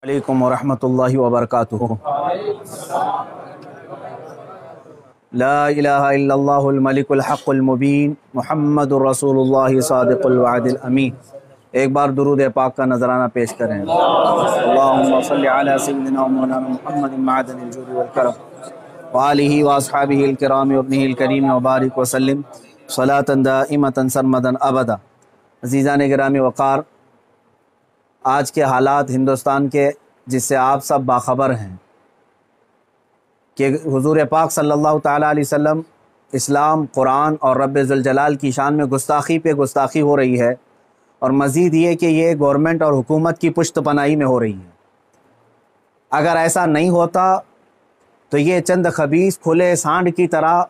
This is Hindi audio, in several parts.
अलैकुम वरहमतुल्लाहि वबरकातुहू। ला इलाहा इल्लल्लाहुल मलिकुल हक़्क़ुल मुबीन मुहम्मदुर रसूलुल्लाहि सादिक़ुल वअदिल अमीन। एक बार दुरूद पाक का नजराना पेश करें। अल्लाहुम्मा सल्लि अला सय्यिदिना व मौलाना मुहम्मदिन मअदनिल जूदि वल करम व आलिहि व अस्हाबिहिल किराम व इब्निहिल करीम व बारिक व सल्लिम सलातन दाइमतन सरमदन अबदा। अज़ीज़ान गिरामी वक़ार, आज के हालात हिंदुस्तान के जिससे आप सब बाखबर हैं कि हुज़ूर पाक सल्लल्लाहु ताला अलैहि वसल्लम, इस्लाम, कुरान और रब्ब ज़ुल जलाल की शान में गुस्ताखी पे गुस्ताखी हो रही है। और मज़ीद ये कि ये गवर्नमेंट और हुकूमत की पुश्त पनाही में हो रही है। अगर ऐसा नहीं होता तो ये चंद खबीस खुले सांड की तरह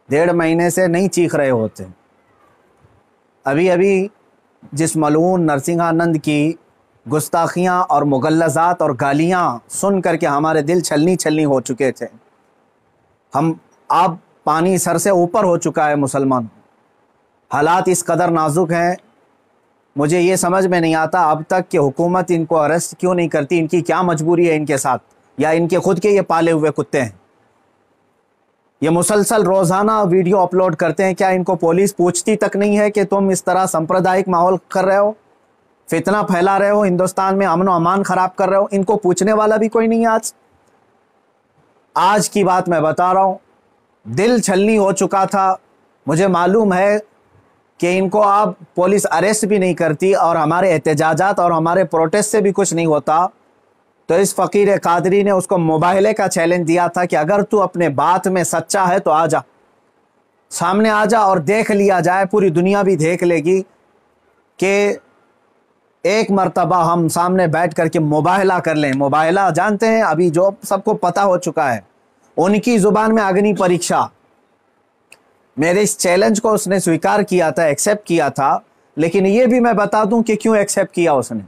1.5 महीने से नहीं चीख रहे होते। अभी अभी जिस मलऊन नरसिंहानंद की गुस्ताखियाँ और मुगल्लज़ात और गालियाँ सुन करके हमारे दिल छलनी छलनी हो चुके थे। अब पानी सर से ऊपर हो चुका है मुसलमान। हालात इस कदर नाजुक हैं, मुझे ये समझ में नहीं आता अब तक कि हुकूमत इनको अरेस्ट क्यों नहीं करती। इनकी क्या मजबूरी है इनके साथ, या इनके खुद के ये पाले हुए कुत्ते हैं। ये मुसलसल रोज़ाना वीडियो अपलोड करते हैं, क्या इनको पुलिस पूछती तक नहीं है कि तुम इस तरह सांप्रदायिक माहौल कर रहे हो, फितना फैला रहे हो, हिंदुस्तान में अमन व अमान खराब कर रहे हो। इनको पूछने वाला भी कोई नहीं है। आज की बात मैं बता रहा हूँ, दिल छलनी हो चुका था। मुझे मालूम है कि इनको अब पुलिस अरेस्ट भी नहीं करती और हमारे एहतजाजात और हमारे प्रोटेस्ट से भी कुछ नहीं होता। तो इस फ़कीर कादरी ने उसको मुबाहले का चैलेंज दिया था कि अगर तू अपने बात में सच्चा है तो आ जा, सामने आ जा और देख लिया जाए, पूरी दुनिया भी देख लेगी कि एक मर्तबा हम सामने बैठ करके मुबाहला कर लें। मुबाहला जानते हैं, अभी जो सबको पता हो चुका है, उनकी ज़ुबान में अग्नि परीक्षा। मेरे इस चैलेंज को उसने स्वीकार किया था, एक्सेप्ट किया था। लेकिन ये भी मैं बता दूं कि क्यों एक्सेप्ट किया उसने।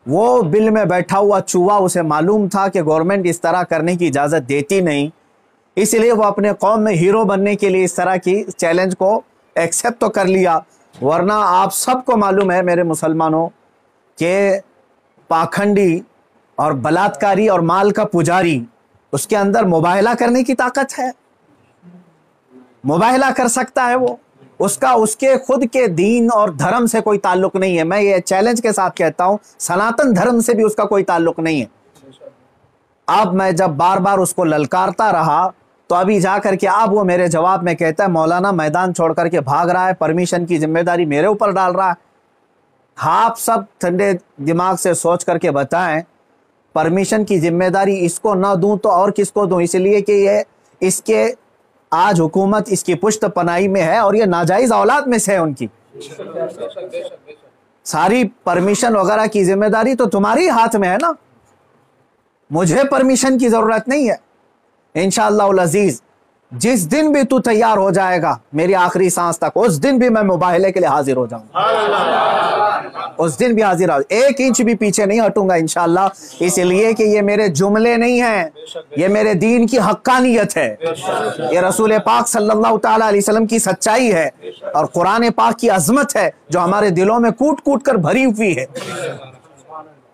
वो बिल में बैठा हुआ चूहा, उसे मालूम था कि गवर्नमेंट इस तरह करने की इजाज़त देती नहीं, इसलिए वो अपने कौम में हीरो बनने के लिए इस तरह की चैलेंज को एक्सेप्ट तो कर लिया। वरना आप सबको मालूम है मेरे मुसलमानों के पाखंडी और बलात्कारी और माल का पुजारी, उसके अंदर मुबाहला करने की ताकत है। मुबाहला कर सकता है वो। उसके खुद के दीन और धर्म से कोई ताल्लुक नहीं है। मैं ये चैलेंज के साथ कहता हूं, सनातन धर्म से भी उसका कोई ताल्लुक नहीं है। अब मैं जब बार बार उसको ललकारता रहा तो अभी जाकर के अब वो मेरे जवाब में कहता है, मौलाना मैदान छोड़ करके भाग रहा है, परमिशन की जिम्मेदारी मेरे ऊपर डाल रहा है। आप सब ठंडे दिमाग से सोच करके बताएं, परमिशन की जिम्मेदारी इसको ना दूं तो और किसको दूं? इसलिए कि ये इसके आज हुकूमत इसकी पुश्त पनाही में है और ये नाजायज औलाद में से है उनकी। सारी परमिशन वगैरह की जिम्मेदारी तो तुम्हारी हाथ में है ना। मुझे परमिशन की जरूरत नहीं है। इंशाअल्लाह अजीज, जिस दिन भी तू तैयार हो जाएगा मेरी आखिरी सांस तक, उस दिन भी मैं मुबाहले के लिए हाजिर हो जाऊंगा। उस दिन भी हाजिर हो, 1 इंच भी पीछे नहीं हटूंगा इंशाअल्लाह। इसलिए कि ये मेरे जुमले नहीं हैं, ये मेरे दीन की हक्कानियत है, ये रसूल पाक सल्लल्लाहु ताला अलैहि वसल्लम की सच्चाई है और कुरान पाक की अजमत है जो हमारे दिलों में कूट कूट कर भरी हुई है।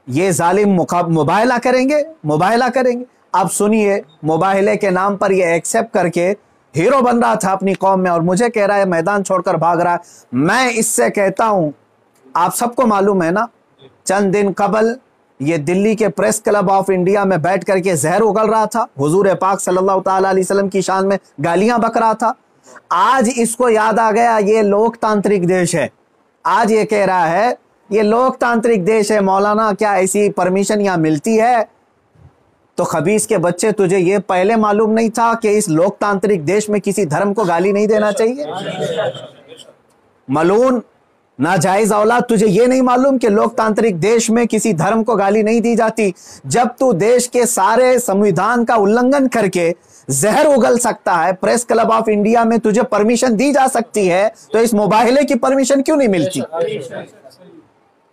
ये जालिम मुबाहला करेंगे, मुबाहला करेंगे। अब सुनिए, मुबाहले के नाम पर ये एक्सेप्ट करके हीरो बन रहा था अपनी कौम में और मुझे कह रहा है मैदान छोड़कर भाग रहा है। मैं इससे कहता हूं, आप सबको मालूम है ना, चंद दिन कबल ये दिल्ली के प्रेस क्लब ऑफ इंडिया में बैठ करके जहर उगल रहा था, हुजूर पाक सल्लल्लाहु ताला अलैहि वसल्लम की शान में गालियां बक रहा था। आज इसको याद आ गया ये लोकतांत्रिक देश है। आज ये कह रहा है ये लोकतांत्रिक देश है, मौलाना क्या ऐसी परमिशन यहां मिलती है? तो खबीस के बच्चे, तुझे ये पहले मालूम नहीं था कि इस लोकतांत्रिक देश में किसी धर्म को गाली नहीं देना चाहिए? मलून नाजायज औलाद, तुझे ये नहीं मालूम कि लोकतांत्रिक देश में किसी धर्म को गाली नहीं दी जाती? जब तू देश के सारे संविधान का उल्लंघन करके जहर उगल सकता है, प्रेस क्लब ऑफ इंडिया में तुझे परमिशन दी जा सकती है, तो इस मुबाहले की परमिशन क्यों नहीं मिलती?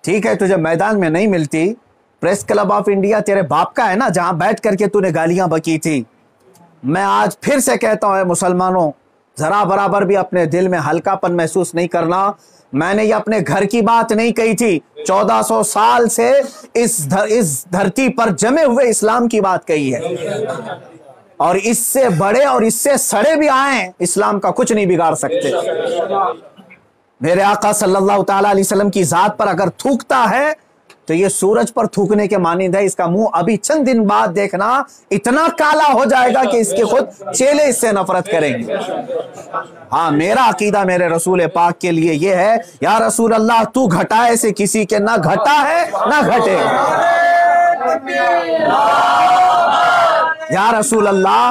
ठीक है, तुझे मैदान में नहीं मिलती, प्रेस क्लब ऑफ इंडिया तेरे बाप का है ना, जहां बैठ करके तूने गालियां बकी थी। मैं आज फिर से कहता हूं मुसलमानों, जरा बराबर भी अपने दिल में हल्कापन महसूस नहीं करना। मैंने ये अपने घर की बात नहीं कही थी, 1400 साल से इस धरती पर जमे हुए इस्लाम की बात कही है। और इससे बड़े और इससे सड़े भी आए, इस्लाम का कुछ नहीं बिगाड़ सकते। मेरे आका सल्लल्लाहु ताला अलैहि वसल्लम की जात पर अगर थूकता है तो ये सूरज पर थूकने के मानिंद है। इसका मुंह अभी चंद दिन बाद देखना इतना काला हो जाएगा कि इसके खुद चेले इससे नफरत करेंगे। हाँ, मेरा अकीदा मेरे रसूल पाक के लिए ये है, या रसूल अल्लाह तू घटाए से किसी के ना घटा है ना घटे। या रसूल अल्लाह,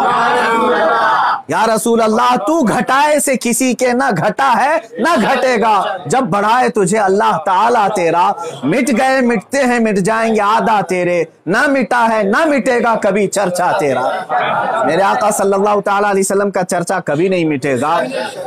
या रसूल अल्लाह तू घटाए से किसी के ना घटा है ना घटेगा। जब बढ़ाए तुझे अल्लाह ताला तेरा, मिट गए मिटते हैं मिट जाएंगे आदा तेरे, ना मिटा है ना मिटेगा कभी चर्चा तेरा। मेरे आका सल्लल्लाहु ताला अलैहि वसल्लम का चर्चा कभी नहीं मिटेगा।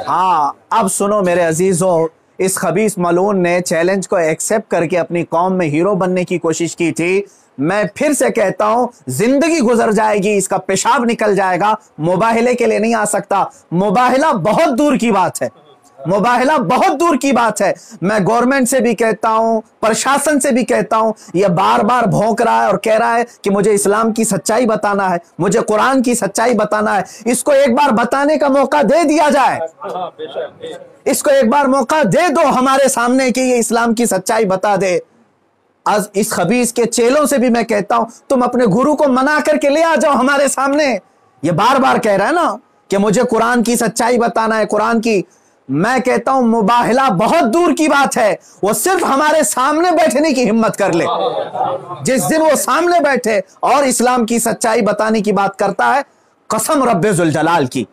हाँ, अब सुनो मेरे अजीजों, इस खबीस मलून ने चैलेंज को एक्सेप्ट करके अपनी कौम में हीरो बनने की कोशिश की थी। मैं फिर से कहता हूं, जिंदगी गुजर जाएगी, इसका पेशाब निकल जाएगा, मुबाहिले के लिए नहीं आ सकता। मुबाहिला बहुत दूर की बात है, मुबाहिला बहुत दूर की बात है। मैं गवर्नमेंट से भी कहता हूं, प्रशासन से भी कहता हूं, यह बार बार भौंक रहा है और कह रहा है कि मुझे इस्लाम की सच्चाई बताना है, मुझे कुरान की सच्चाई बताना है। इसको एक बार बताने का मौका दे दिया जाए, इसको एक बार मौका दे दो हमारे सामने कि ये इस्लाम की सच्चाई बता दे। आज इस खबीस के चेलों से भी मैं कहता हूं, तुम अपने गुरु को मना करके ले आ जाओ हमारे सामने। ये बार बार कह रहा है ना कि मुझे कुरान की सच्चाई बताना है, कुरान की। मैं कहता हूं मुबाहिला बहुत दूर की बात है, वो सिर्फ हमारे सामने बैठने की हिम्मत कर ले। जिस दिन वो सामने बैठे और इस्लाम की सच्चाई बताने की बात करता है, कसम रब्बे जुल जलाल की,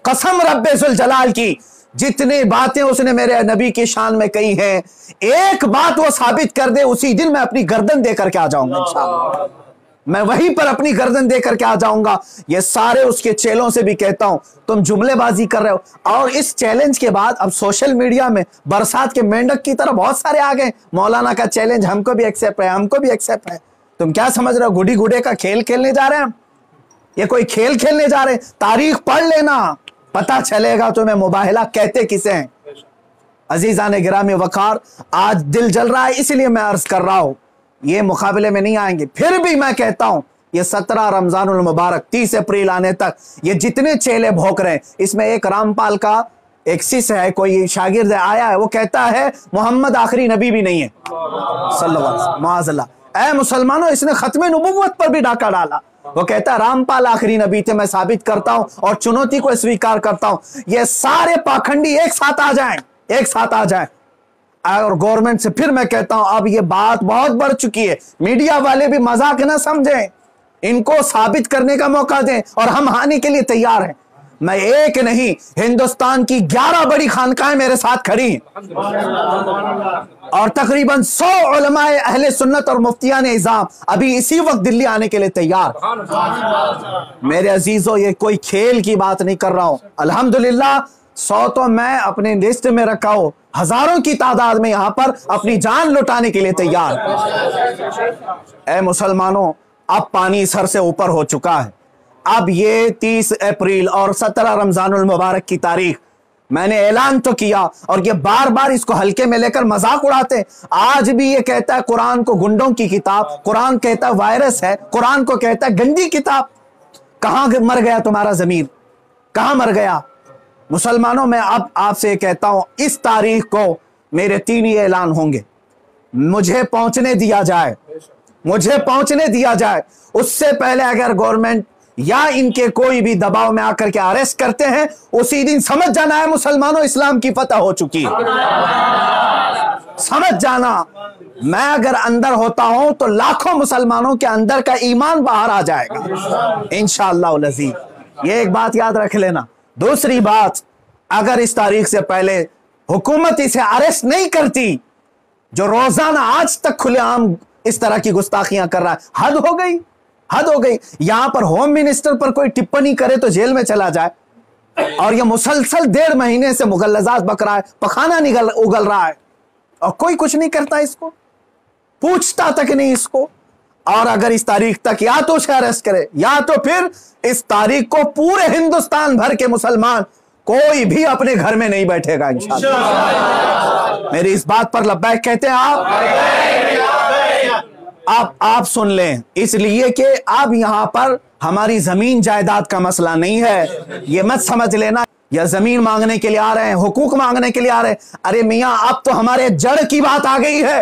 कसम रब्बे जुल जलाल की, जितनी बातें उसने मेरे नबी की शान में कही हैं, एक बात वो साबित कर दे, उसी दिन मैं अपनी गर्दन देकर के आ जाऊंगा इंशाअल्लाह। मैं वहीं पर अपनी गर्दन देकर के आ जाऊंगा। ये सारे उसके चेलों से भी कहता हूं, तुम जुमलेबाजी कर रहे हो। और इस चैलेंज के बाद अब सोशल मीडिया में बरसात के मेंढक की तरह बहुत सारे आ गए, मौलाना का चैलेंज हमको भी एक्सेप्ट है, हमको भी एक्सेप्ट है। तुम क्या समझ रहे हो, गुडी गुडे का खेल खेलने जा रहे हैं? ये कोई खेल खेलने जा रहे हैं? तारीख पढ़ लेना, पता चलेगा तुम्हें मुबाहिला कहते किसे हैं। अजीजान गिरामी वकार, आज दिल जल रहा है इसलिए मैं अर्ज कर रहा हूं, ये मुकाबले में नहीं आएंगे। फिर भी मैं कहता हूं, ये 17 रमजानुल मुबारक 30 अप्रैल आने तक ये जितने चेले भौंक रहे हैं, इसमें एक रामपाल का एक शिष्य है, कोई शागिर्द आया है, वो कहता है मोहम्मद आखिरी नबी भी नहीं है सल्लल्लाहु अलैहि वसल्लम। माअज़ल्लाह। ऐ मुसलमानों, इसने खत्मे नबुव्वत पर भी डाका डाला। वो कहता है रामपाल आखिरी नबी थे, मैं साबित करता हूं और चुनौती को स्वीकार करता हूं। ये सारे पाखंडी एक साथ आ जाएं, एक साथ आ जाएं। और गवर्नमेंट से फिर मैं कहता हूं, अब ये बात बहुत बढ़ चुकी है, मीडिया वाले भी मजाक ना समझें, इनको साबित करने का मौका दें और हम हानि के लिए तैयार हैं। मैं एक नहीं, हिंदुस्तान की 11 बड़ी खानकाएं मेरे साथ खड़ी हैं और तकरीबन 100 उलमाए अहले सुन्नत और मुफ्तियान इज़ाम अभी इसी वक्त दिल्ली आने के लिए तैयार। मेरे अजीजों, ये कोई खेल की बात नहीं कर रहा हूं। अल्हम्दुलिल्लाह 100 तो मैं अपने लिस्ट में रखा हूं, हजारों की तादाद में यहां पर अपनी जान लुटाने के लिए तैयार। ऐ मुसलमानों, अब पानी सर से ऊपर हो चुका है। अब ये 30 अप्रैल और 17 रमजानुल मुबारक की तारीख मैंने ऐलान तो किया और ये बार बार इसको हल्के में लेकर मजाक उड़ाते। आज भी ये कहता है कुरान को गुंडों की किताब, कुरान कहता है वायरस है, कुरान को कहता है गंदी किताब। कहां मर गया तुम्हारा जमीर, कहां मर गया? मुसलमानों, मैं अब आपसे कहता हूं, इस तारीख को मेरे 3 ही ऐलान होंगे, मुझे पहुंचने दिया जाए, मुझे पहुंचने दिया जाए। उससे पहले अगर गवर्नमेंट या इनके कोई भी दबाव में आकर के अरेस्ट करते हैं, उसी दिन समझ जाना है मुसलमानों, इस्लाम की फतह हो चुकी है। समझ जाना, मैं अगर अंदर होता हूं तो लाखों मुसलमानों के अंदर का ईमान बाहर आ जाएगा इंशाअल्लाह अज़ीज़। ये एक बात याद रख लेना। दूसरी बात, अगर इस तारीख से पहले हुकूमत इसे अरेस्ट नहीं करती, जो रोजाना आज तक खुलेआम इस तरह की गुस्ताखियां कर रहा है, हद हो गई, हद हो गई। यहां पर होम मिनिस्टर पर कोई टिप्पणी करे तो जेल में चला जाए, और यह मुसलसल 1.5 महीने से मुगल्लजात बक रहा है, पखाना उगल रहा है और कोई कुछ नहीं करता, इसको पूछता तक नहीं इसको। और अगर इस तारीख तक या तो उसे अरेस्ट करे या तो फिर इस तारीख को पूरे हिंदुस्तान भर के मुसलमान कोई भी अपने घर में नहीं बैठेगा इंशाअल्लाह। मेरी इस बात पर लब्बैक कहते हैं आप सुन लें, इसलिए कि अब यहां पर हमारी जमीन जायदाद का मसला नहीं है। ये मत समझ लेना या जमीन मांगने के लिए आ रहे हैं, हुकूक मांगने के लिए आ रहे हैं। अरे मियां, अब तो हमारे जड़ की बात आ गई है।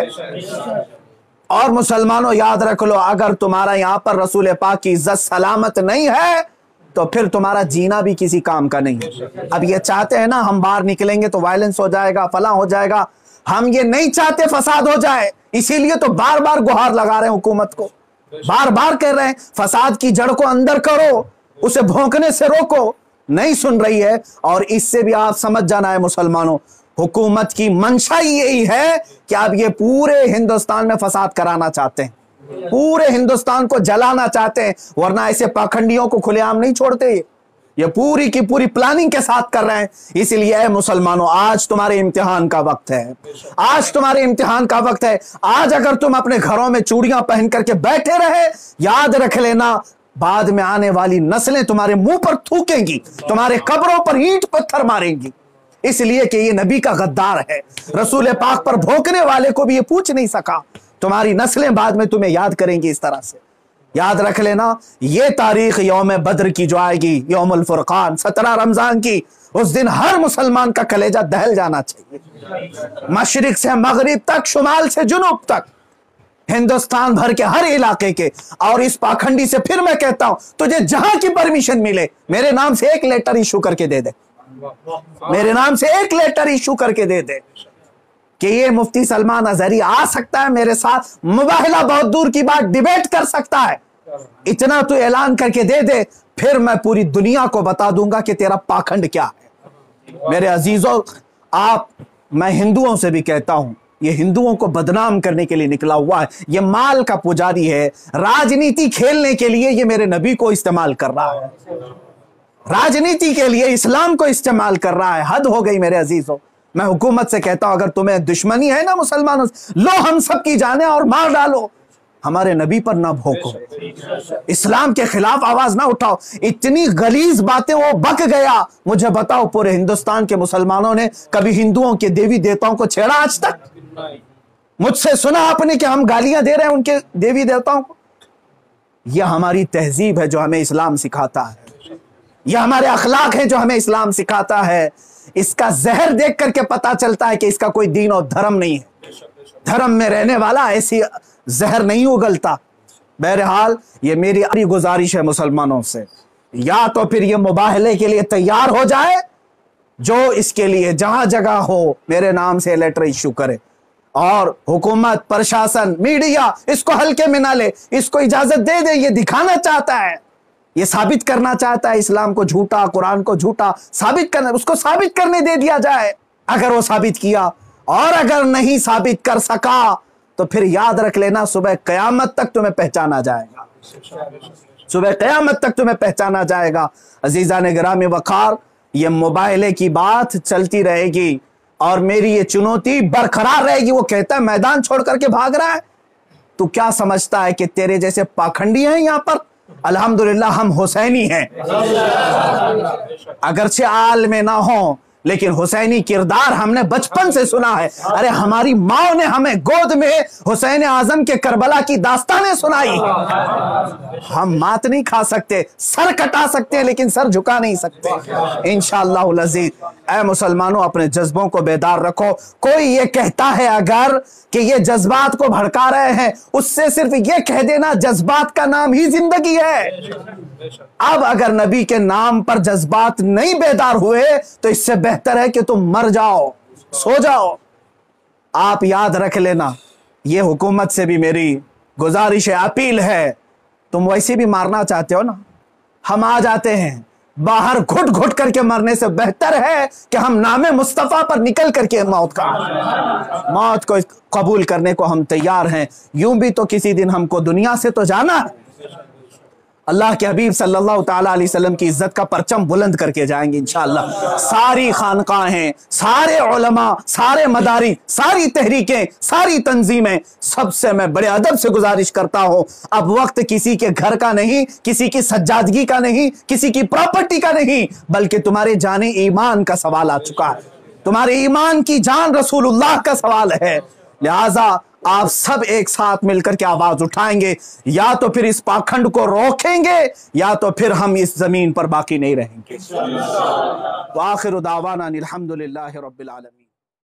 और मुसलमानों याद रख लो, अगर तुम्हारा यहां पर रसूल पाक की इज्जत सलामत नहीं है तो फिर तुम्हारा जीना भी किसी काम का नहीं है। अब ये चाहते हैं ना हम बाहर निकलेंगे तो वायलेंस हो जाएगा, फला हो जाएगा। हम ये नहीं चाहते फसाद हो जाए, इसीलिए तो बार बार गुहार लगा रहे हैं हुकूमत को, बार बार कह रहे हैं फसाद की जड़ को अंदर करो, उसे भौंकने से रोको। नहीं सुन रही है। और इससे भी आप समझ जाना है मुसलमानों, हुकूमत की मंशा यही है कि आप ये पूरे हिंदुस्तान में फसाद कराना चाहते हैं, पूरे हिंदुस्तान को जलाना चाहते हैं, वरना ऐसे पाखंडियों को खुलेआम नहीं छोड़ते। ये पूरी की पूरी प्लानिंग के साथ कर रहे हैं। इसलिए मुसलमानों, आज तुम्हारे इम्तिहान का वक्त है, आज तुम्हारे इम्तिहान का वक्त है। आज अगर तुम अपने घरों में चूड़ियां पहन करके बैठे रहे, याद रख लेना बाद में आने वाली नस्लें तुम्हारे मुंह पर थूकेंगी, तुम्हारे कब्रों पर ईंट पत्थर मारेंगी। इसलिए कि ये नबी का गद्दार है, रसूल पाक पर भोंकने वाले को भी ये पूछ नहीं सका। तुम्हारी नस्लें बाद में तुम्हें याद करेंगी इस तरह से। याद रख लेना, ये तारीख यौम बद्र की जो आएगी, यौमुल फुरकान 17 रमजान की, उस दिन हर मुसलमान का कलेजा दहल जाना चाहिए। मशरिक से मगरिब तक, शुमाल से जुनूब तक, हिंदुस्तान भर के हर इलाके के। और इस पाखंडी से फिर मैं कहता हूं, तुझे जहां की परमिशन मिले मेरे नाम से एक लेटर इशू करके दे दे, मेरे नाम से एक लेटर इशू करके दे दे कि ये मुफ्ती सलमान अजहरी आ सकता है मेरे साथ, मुबाहिला बहुत दूर की बात, डिबेट कर सकता है। इतना तो ऐलान करके दे दे, फिर मैं पूरी दुनिया को बता दूंगा कि तेरा पाखंड क्या है। मेरे अजीजों, मैं हिंदुओं से भी कहता हूं, ये हिंदुओं को बदनाम करने के लिए निकला हुआ है, ये माल का पुजारी है, राजनीति खेलने के लिए ये मेरे नबी को इस्तेमाल कर रहा है, राजनीति के लिए इस्लाम को इस्तेमाल कर रहा है। हद हो गई मेरे अजीजों। मैं हुकूमत से कहता हूं, अगर तुम्हें दुश्मनी है ना मुसलमानों से, लो हम सब की जाने और मार डालो, हमारे नबी पर ना भोंको, इस्लाम के खिलाफ आवाज ना उठाओ। इतनी गलीज बातें वो बक गया। मुझे बताओ, पूरे हिंदुस्तान के मुसलमानों ने कभी हिंदुओं के देवी देवताओं को छेड़ा आज तक? मुझसे सुना आपने कि हम गालियां दे रहे हैं उनके देवी देवताओं को? यह हमारी तहजीब है जो हमें इस्लाम सिखाता है, यह हमारे अखलाक है जो हमें इस्लाम सिखाता है। इसका जहर देख करके पता चलता है कि इसका कोई दीन और धर्म नहीं है। धर्म में रहने वाला ऐसी जहर नहीं उगलता। बहरहाल ये मेरी गुजारिश है मुसलमानों से, या तो फिर ये मुबाहले के लिए तैयार हो जाए, जो इसके लिए जहां जगह हो मेरे नाम से लेटर इश्यू करे, और हुकूमत, प्रशासन, मीडिया इसको हल्के में ना ले, इसको इजाजत दे दे। ये दिखाना चाहता है, ये साबित करना चाहता है इस्लाम को झूठा, कुरान को झूठा साबित करना, उसको साबित करने दे दिया जाए। अगर वो साबित किया, और अगर नहीं साबित कर सका तो फिर याद रख लेना, सुबह कयामत तक तुम्हें पहचाना जाएगा, सुबह कयामत तक तुम्हें पहचाना जाएगा। अजीजान गिरामी वकार, ये मुबाहले की बात चलती रहेगी और मेरी ये चुनौती बरकरार रहेगी। वो कहता है मैदान छोड़ करके भाग रहा है, तू क्या समझता है कि तेरे जैसे पाखंडी हैं यहां पर? अल्हम्दुलिल्लाह हम हुसैनी हैं, अगरचे आल में ना हो, लेकिन हुसैनी किरदार हमने बचपन से सुना है। अरे हमारी माँ ने हमें गोद में हुसैन आजम के करबला की दास्तानें सुनाई। हम मात नहीं खा सकते, सर कटा सकते हैं लेकिन सर झुका नहीं सकते इंशाअल्लाह अज़ीज। ऐ मुसलमानों, अपने जज्बों को बेदार रखो। कोई ये कहता है अगर कि ये जज्बात को भड़का रहे हैं, उससे सिर्फ ये कह देना जज्बात का नाम ही जिंदगी है। अब अगर नबी के नाम पर जज्बात नहीं बेदार हुए तो इससे बेहतर है कि तुम मर जाओ, सो जाओ। आप याद रख लेना, ये हुकूमत से भी मेरी गुजारिश है, अपील है, तुम वैसे भी मारना चाहते हो ना, हम आ जाते हैं। बाहर घुट घुट करके मरने से बेहतर है कि हम नामे मुस्तफा पर निकल करके मौत को कबूल करने को हम तैयार हैं। यूं भी तो किसी दिन हमको दुनिया से तो जाना है, अल्लाह के हबीब सल्लल्लाहु ताला अलैहि वसल्लम की इज्जत का परचम बुलंद करके जाएंगे इंशाअल्लाह। सारी खानकाहें, सारे उलमा, सारे मदारी, सारी तहरीकें, सारी तंजीमें, सबसे मैं बड़े अदब से गुजारिश करता हूं, अब वक्त किसी के घर का नहीं, किसी की सज्जादगी का नहीं, किसी की प्रॉपर्टी का नहीं, बल्कि तुम्हारे जाने ईमान का सवाल आ चुका है। तुम्हारे ईमान की जान रसूलुल्लाह का सवाल है। लिहाजा आप सब एक साथ मिलकर के आवाज उठाएंगे, या तो फिर इस पाखंड को रोकेंगे या तो फिर हम इस जमीन पर बाकी नहीं रहेंगे। व आखिरु दावाना अनिल हम्दुलिल्लाहि रब्बिल आलमीन।